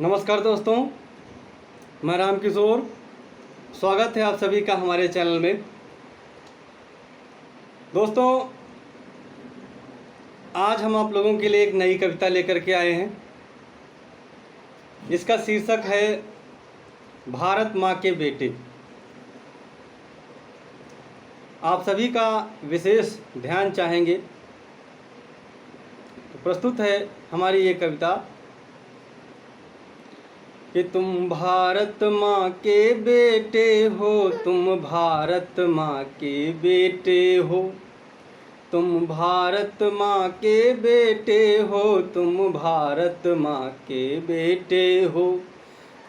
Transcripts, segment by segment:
नमस्कार दोस्तों, मैं राम किशोर। स्वागत है आप सभी का हमारे चैनल में। दोस्तों, आज हम आप लोगों के लिए एक नई कविता लेकर के आए हैं। इसका शीर्षक है भारत माँ के बेटे। आप सभी का विशेष ध्यान चाहेंगे, तो प्रस्तुत है हमारी ये कविता कि तुम भारत माँ के बेटे हो, तुम भारत माँ के बेटे हो, तुम भारत माँ के बेटे हो, तुम भारत माँ के बेटे हो।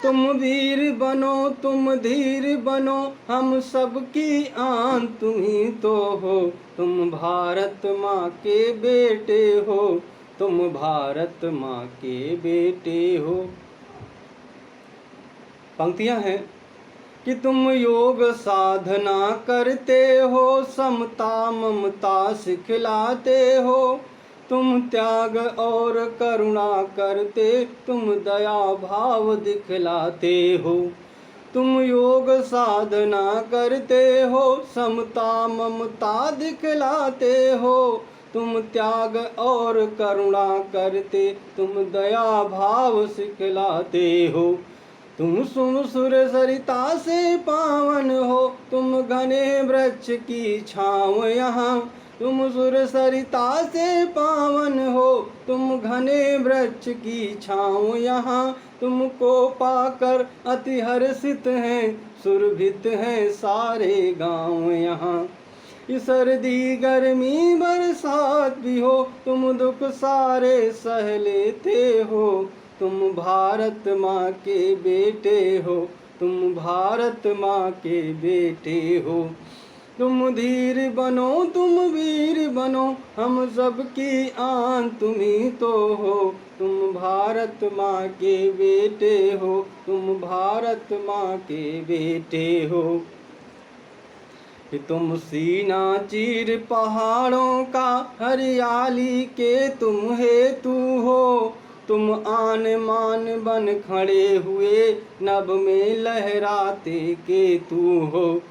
तुम वीर बनो, तुम धीर बनो, हम सबकी आन तुम ही तो हो। तुम भारत माँ के बेटे हो, तुम भारत माँ के बेटे हो। पंक्तियां हैं कि तुम योग साधना करते हो, समता ममता सिखलाते हो, तुम त्याग और करुणा करते, तुम दया भाव दिखलाते हो। तुम योग साधना करते हो, समता ममता दिखलाते हो, तुम त्याग और करुणा करते, तुम दया भाव सिखलाते हो। तुम सुन सुर सरिता से पावन हो, तुम घने वृक्ष की छाँव यहाँ। तुम सुर सरिता से पावन हो, तुम घने वृक्ष की छाँव यहाँ। तुमको पाकर अति हर्षित हैं, सुरभित हैं सारे गाँव यहाँ। सर्दी गर्मी बरसात भी हो, तुम दुख सारे सह लेते हो। तुम भारत माँ के बेटे हो, तुम भारत माँ के बेटे हो। तुम धीर बनो, तुम वीर बनो, हम सबकी आन तुम ही तो हो। तुम भारत माँ के बेटे हो, तुम भारत माँ के बेटे हो। कि तुम सीना चीर पहाड़ों का, हरियाली के तुम हेतु हो। तुम आन मान बन खड़े हुए, नभ में लहराते केतु हो।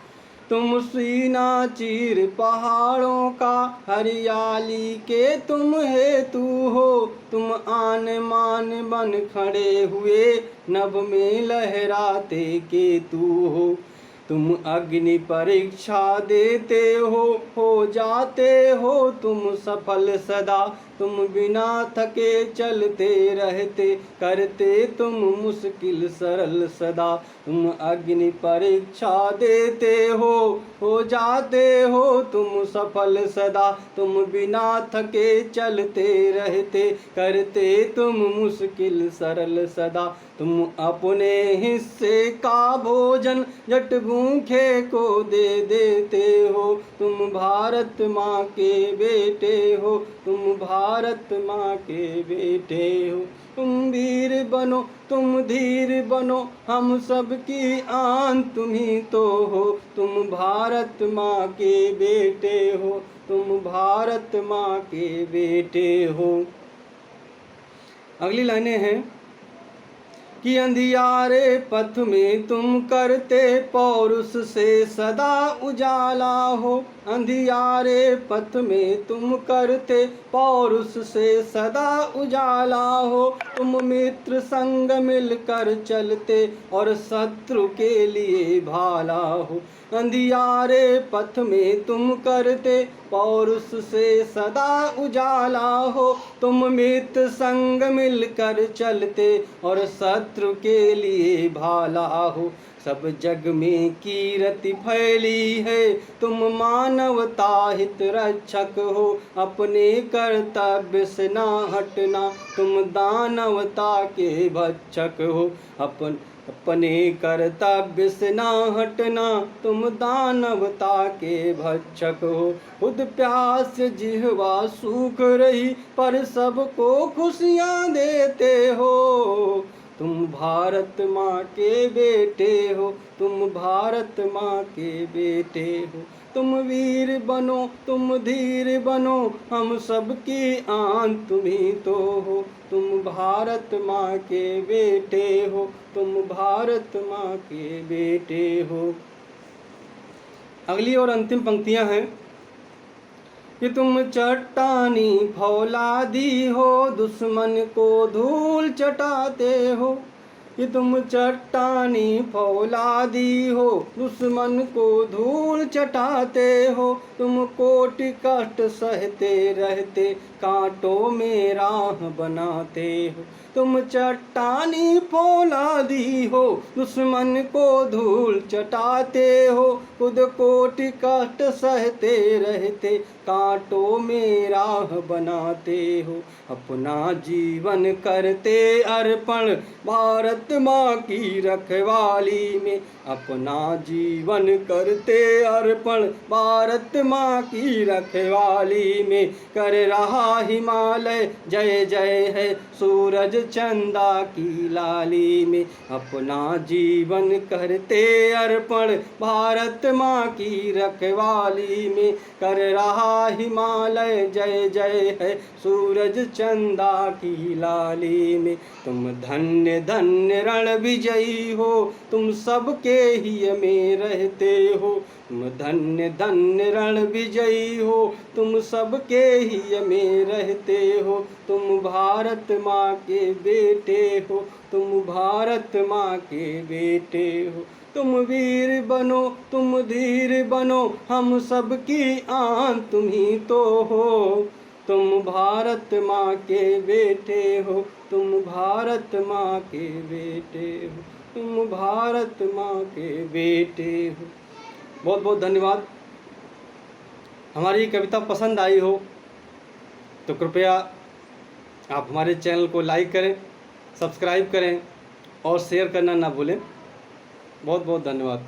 तुम सीना चीर पहाड़ों का, हरियाली के तुम हेतु हो। तुम आन मान बन खड़े हुए, नभ में लहराते केतु हो। तुम अग्नि परीक्षा देते हो जाते हो तुम सफल सदा। तुम बिना थके चलते रहते, करते तुम मुश्किल सरल सदा। तुम अग्नि परीक्षा देते हो जाते हो तुम सफल सदा। तुम बिना थके चलते रहते, करते तुम मुश्किल सरल सदा। तुम अपने हिस्से का भोजन जट भूखे को दे देते हो। तुम भारत माँ के बेटे हो, तुम भारत माँ के बेटे हो। तुम वीर बनो, तुम धीर बनो, हम सबकी आन तुम ही तो हो। तुम भारत माँ के बेटे हो, तुम भारत माँ के बेटे हो। अगली लाइनें हैं कि अंधियारे पथ में तुम करते पौरुष से सदा उजाला हो। अंधियारे पथ में तुम करते पौरुष से सदा उजाला हो। तुम मित्र संग मिलकर चलते और शत्रु के लिए भाला हो। अंधियारे पथ में तुम करते पौरुष से सदा उजाला हो। तुम मित्र संग मिलकर चलते और शत्रु के लिए भाला हो। सब जग में कीर्ति फैली है, तुम मानवता हित रक्षक हो। अपने कर्तव्य से ना हटना, तुम दानवता के भक्षक हो। अपने कर्तव्य से ना हटना, तुम दानवता के भक्षक हो। खुद प्यास जिह्वा सूख रही, पर सबको खुशियाँ देते हो। तुम भारत माँ के बेटे हो, तुम भारत माँ के बेटे हो। तुम वीर बनो, तुम धीर बनो, हम सबकी आन तुम ही तो हो। तुम भारत माँ के बेटे हो, तुम भारत माँ के बेटे हो। अगली और अंतिम पंक्तियां हैं कि तुम चट्टानी फौलादी हो, दुश्मन को धूल चटाते हो। कि तुम चट्टानी फौलादी हो, दुश्मन को धूल चटाते हो। तुम कोटि कष्ट सहते रहते, कांटों में राह बनाते हो। तुम चट्टानी फौलादी हो, दुश्मन को धूल चटाते हो। खुद कोटि कष्ट सहते रहते, कांटों में राह बनाते हो। अपना जीवन करते अर्पण भारत माँ की रखवाली में। अपना जीवन करते अर्पण भारत माँ की रखवाली में। कर रहा हिमालय जय जय है, सूरज चंदा की लाली में। अपना जीवन करते अर्पण भारत माँ की रखवाली में। कर रहा हिमालय जय जय है, सूरज चंदा की लाली में। तुम धन्य धन्य रण विजयी हो, तुम सबके हिय में रहते हो। तुम धन्य धन्य रण विजयी हो, तुम सबके हिय में रहते हो। तुम भारत माँ के बेटे हो, तुम भारत माँ के बेटे हो। तुम वीर बनो, तुम धीर बनो, हम सबकी आन तुम ही तो हो। तुम भारत माँ के बेटे हो, तुम भारत माँ के बेटे हो, तुम भारत माँ के बेटे हो। बहुत बहुत धन्यवाद। हमारी कविता पसंद आई हो तो कृपया आप हमारे चैनल को लाइक करें, सब्सक्राइब करें और शेयर करना ना भूलें। बहुत बहुत धन्यवाद।